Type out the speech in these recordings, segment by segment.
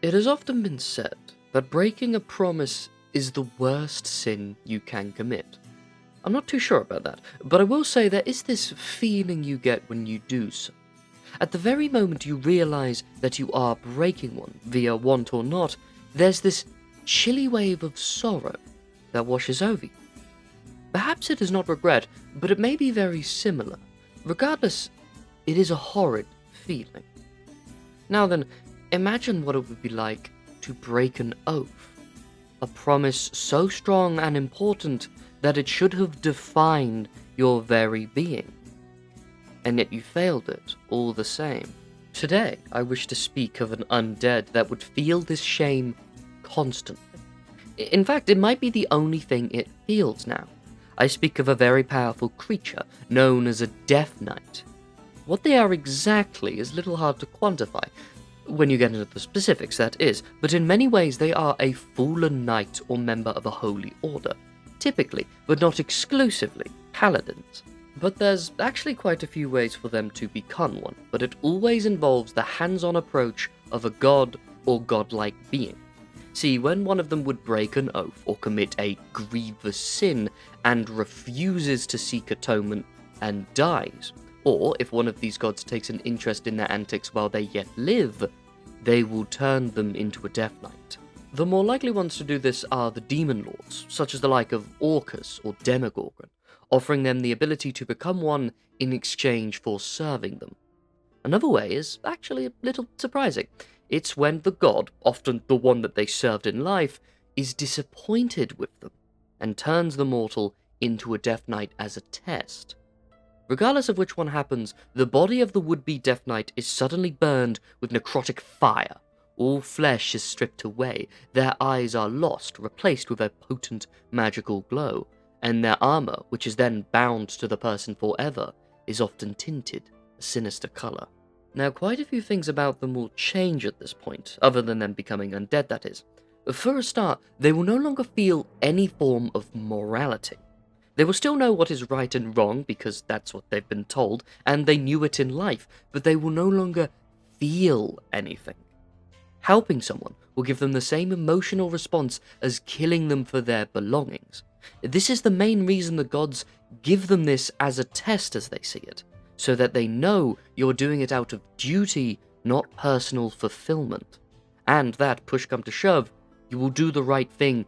It has often been said that breaking a promise is the worst sin you can commit. I'm not too sure about that, but I will say there is this feeling you get when you do so. At the very moment you realize that you are breaking one, via want or not, there's this chilly wave of sorrow that washes over you. Perhaps it is not regret, but it may be very similar. Regardless, it is a horrid feeling. Now then, imagine what it would be like to break an oath. A promise so strong and important that it should have defined your very being. And yet you failed it all the same. Today, I wish to speak of an undead that would feel this shame constantly. In fact, it might be the only thing it feels now. I speak of a very powerful creature known as a Death Knight. What they are exactly is a little hard to quantify, when you get into the specifics, that is, but in many ways they are a fallen knight or member of a holy order, typically, but not exclusively, paladins. But there's actually quite a few ways for them to become one, but it always involves the hands-on approach of a god or godlike being. See, when one of them would break an oath or commit a grievous sin and refuses to seek atonement and dies, or if one of these gods takes an interest in their antics while they yet live, they will turn them into a Death Knight. The more likely ones to do this are the demon lords, such as the like of Orcus or Demogorgon, offering them the ability to become one in exchange for serving them. Another way is actually a little surprising. It's when the god, often the one that they served in life, is disappointed with them, and turns the mortal into a Death Knight as a test. Regardless of which one happens, the body of the would-be Death Knight is suddenly burned with necrotic fire. All flesh is stripped away, their eyes are lost, replaced with a potent magical glow, and their armor, which is then bound to the person forever, is often tinted a sinister color. Now, quite a few things about them will change at this point, other than them becoming undead, that is. For a start, they will no longer feel any form of morality. They will still know what is right and wrong, because that's what they've been told, and they knew it in life, but they will no longer feel anything. Helping someone will give them the same emotional response as killing them for their belongings. This is the main reason the gods give them this as a test as they see it, so that they know you're doing it out of duty, not personal fulfillment. And that, push come to shove, you will do the right thing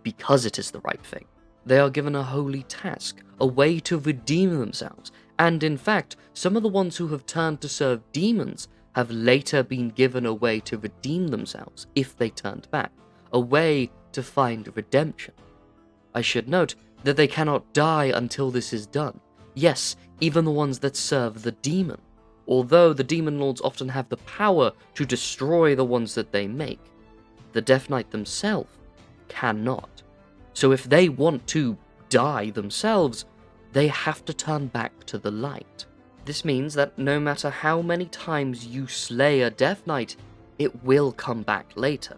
because it is the right thing. They are given a holy task, a way to redeem themselves, and in fact, some of the ones who have turned to serve demons have later been given a way to redeem themselves if they turned back, a way to find redemption. I should note that they cannot die until this is done. Yes, even the ones that serve the demon, although the demon lords often have the power to destroy the ones that they make. The Death Knight themselves cannot. So if they want to die themselves, they have to turn back to the light. This means that no matter how many times you slay a Death Knight, it will come back later.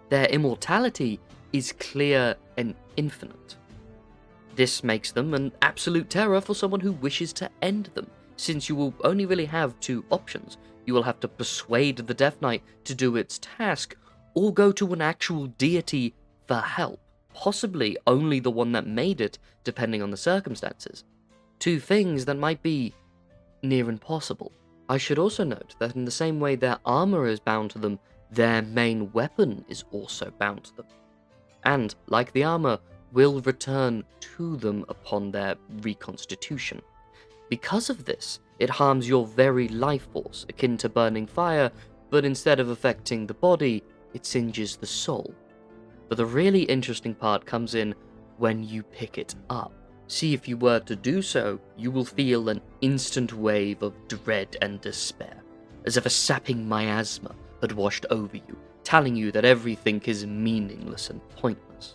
Their immortality is clear and infinite. This makes them an absolute terror for someone who wishes to end them, since you will only really have two options. You will have to persuade the Death Knight to do its task, or go to an actual deity for help, possibly only the one that made it, depending on the circumstances. Two things that might be near impossible. I should also note that in the same way their armor is bound to them, their main weapon is also bound to them. And, like the armor, will return to them upon their reconstitution. Because of this, it harms your very life force, akin to burning fire, but instead of affecting the body, it singes the soul. But the really interesting part comes in when you pick it up. See, if you were to do so, you will feel an instant wave of dread and despair, as if a sapping miasma had washed over you, telling you that everything is meaningless and pointless.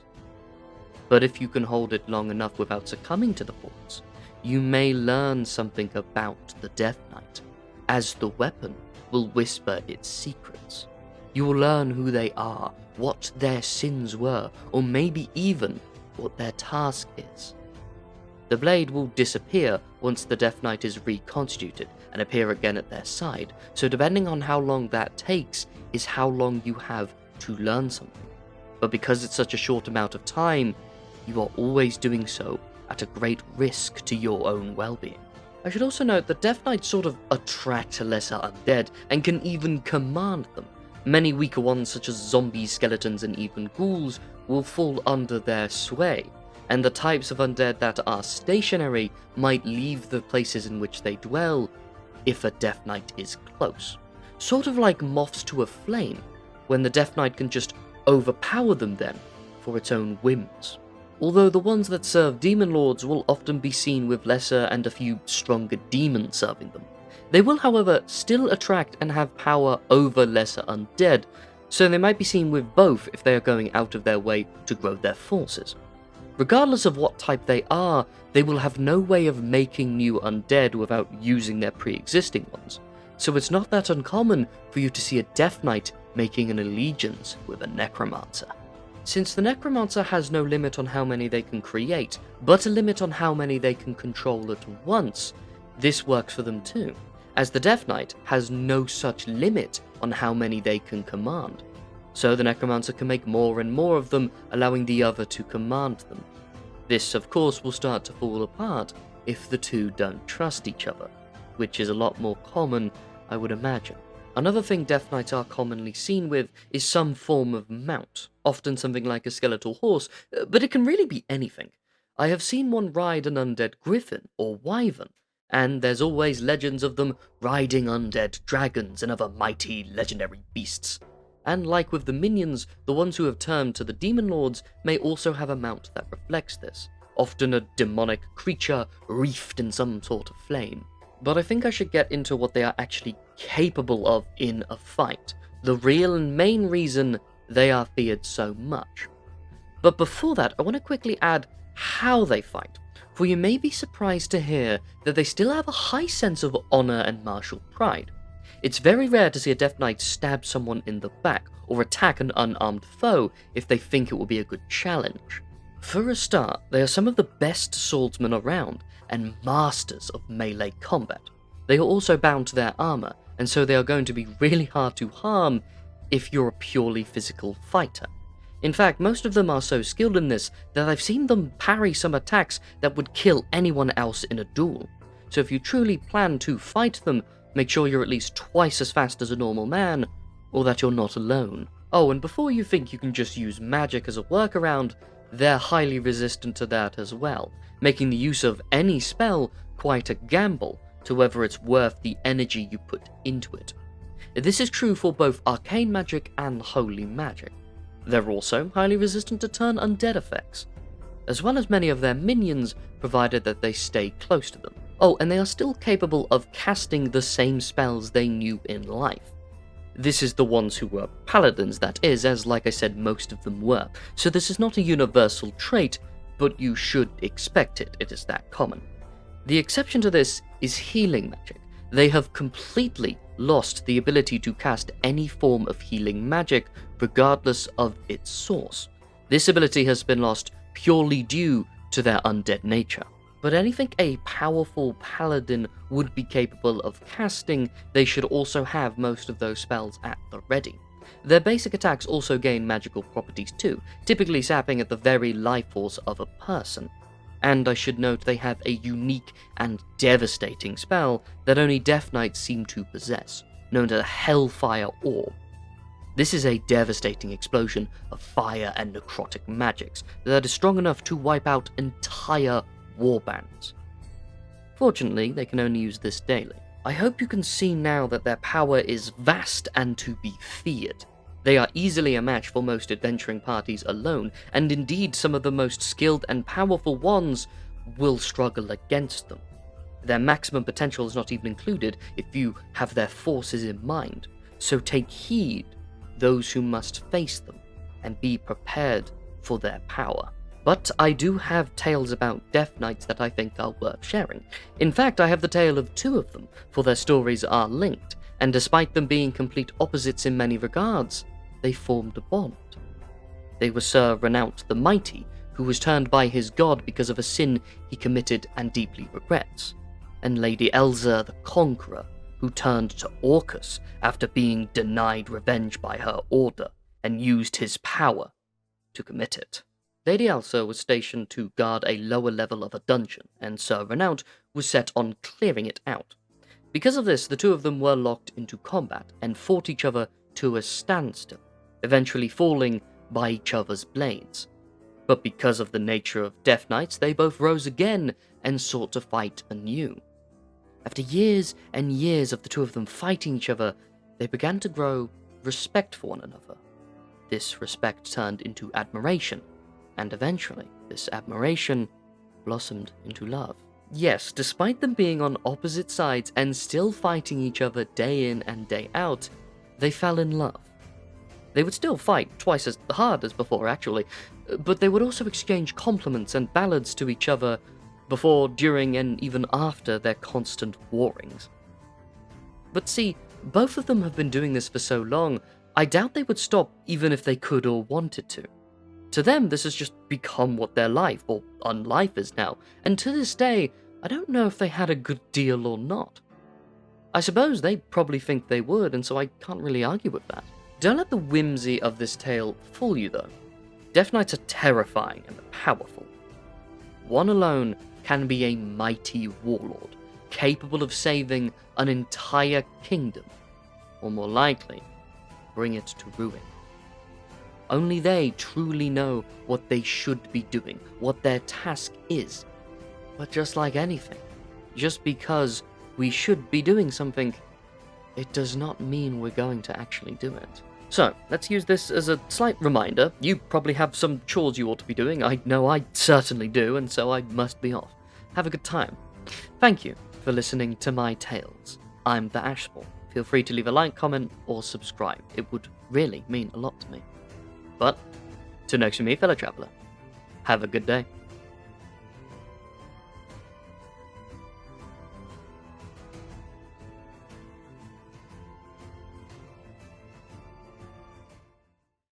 But if you can hold it long enough without succumbing to the force, you may learn something about the Death Knight, as the weapon will whisper its secrets. You will learn who they are, what their sins were, or maybe even what their task is. The blade will disappear once the Death Knight is reconstituted and appear again at their side, so depending on how long that takes is how long you have to learn something. But because it's such a short amount of time, you are always doing so at a great risk to your own well-being. I should also note that Death Knights sort of attract lesser undead and can even command them. Many weaker ones such as zombies, skeletons, and even ghouls will fall under their sway, and the types of undead that are stationary might leave the places in which they dwell if a Death Knight is close. Sort of like moths to a flame, when the Death Knight can just overpower them then for its own whims. Although the ones that serve demon lords will often be seen with lesser and a few stronger demons serving them. They will, however, still attract and have power over lesser undead, so they might be seen with both if they are going out of their way to grow their forces. Regardless of what type they are, they will have no way of making new undead without using their pre-existing ones, so it's not that uncommon for you to see a Death Knight making an allegiance with a Necromancer. Since the Necromancer has no limit on how many they can create, but a limit on how many they can control at once, this works for them too, as the Death Knight has no such limit on how many they can command. So the Necromancer can make more and more of them, allowing the other to command them. This, of course, will start to fall apart if the two don't trust each other, which is a lot more common, I would imagine. Another thing Death Knights are commonly seen with is some form of mount, often something like a skeletal horse, but it can really be anything. I have seen one ride an undead griffin or wyvern, and there's always legends of them riding undead dragons and other mighty legendary beasts. And like with the minions, the ones who have turned to the demon lords may also have a mount that reflects this, often a demonic creature wreathed in some sort of flame. But I think I should get into what they are actually capable of in a fight, the real and main reason they are feared so much. But before that, I want to quickly add how they fight, for you may be surprised to hear that they still have a high sense of honor and martial pride. It's very rare to see a Death Knight stab someone in the back or attack an unarmed foe if they think it will be a good challenge. For a start, they are some of the best swordsmen around and masters of melee combat. They are also bound to their armor, and so they are going to be really hard to harm if you're a purely physical fighter. In fact, most of them are so skilled in this that I've seen them parry some attacks that would kill anyone else in a duel. So if you truly plan to fight them, make sure you're at least twice as fast as a normal man, or that you're not alone. Oh, and before you think you can just use magic as a workaround, they're highly resistant to that as well, making the use of any spell quite a gamble to whether it's worth the energy you put into it. This is true for both arcane magic and holy magic. They're also highly resistant to turn undead effects, as well as many of their minions, provided that they stay close to them. Oh, and they are still capable of casting the same spells they knew in life. This is the ones who were paladins, that is, as like I said, most of them were. So this is not a universal trait, but you should expect it, it is that common. The exception to this is healing magic. They have completely lost the ability to cast any form of healing magic, regardless of its source. This ability has been lost purely due to their undead nature. But anything a powerful paladin would be capable of casting, they should also have most of those spells at the ready. Their basic attacks also gain magical properties too, typically sapping at the very life force of a person. And I should note they have a unique and devastating spell that only Death Knights seem to possess, known as Hellfire Orb. This is a devastating explosion of fire and necrotic magics that is strong enough to wipe out entire warbands. Fortunately, they can only use this daily. I hope you can see now that their power is vast and to be feared. They are easily a match for most adventuring parties alone, and indeed some of the most skilled and powerful ones will struggle against them. Their maximum potential is not even included if you have their forces in mind, so take heed those who must face them, and be prepared for their power. But I do have tales about Death Knights that I think are worth sharing. In fact, I have the tale of two of them, for their stories are linked, and despite them being complete opposites in many regards, they formed a bond. They were Sir Renout the Mighty, who was turned by his god because of a sin he committed and deeply regrets, and Lady Elsa the Conqueror, who turned to Orcus after being denied revenge by her order and used his power to commit it. Lady Elsa was stationed to guard a lower level of a dungeon, and Sir Renaud was set on clearing it out. Because of this, the two of them were locked into combat and fought each other to a standstill, eventually falling by each other's blades. But because of the nature of Death Knights, they both rose again and sought to fight anew. After years and years of the two of them fighting each other, they began to grow respect for one another. This respect turned into admiration, and eventually, this admiration blossomed into love. Yes, despite them being on opposite sides and still fighting each other day in and day out, they fell in love. They would still fight twice as hard as before, actually, but they would also exchange compliments and ballads to each other before, during, and even after their constant warrings. But see, both of them have been doing this for so long, I doubt they would stop even if they could or wanted to. To them, this has just become what their life, or unlife, is now, and to this day, I don't know if they had a good deal or not. I suppose they probably think they would, and so I can't really argue with that. Don't let the whimsy of this tale fool you, though. Death Knights are terrifying and powerful. One alone can be a mighty warlord, capable of saving an entire kingdom, or more likely, bring it to ruin. Only they truly know what they should be doing, what their task is. But just like anything, just because we should be doing something, it does not mean we're going to actually do it. So, let's use this as a slight reminder. You probably have some chores you ought to be doing. I know I certainly do, and so I must be off. Have a good time. Thank you for listening to my tales. I'm the Ashspawn. Feel free to leave a like, comment, or subscribe. It would really mean a lot to me. But, to next from me, fellow traveller, have a good day.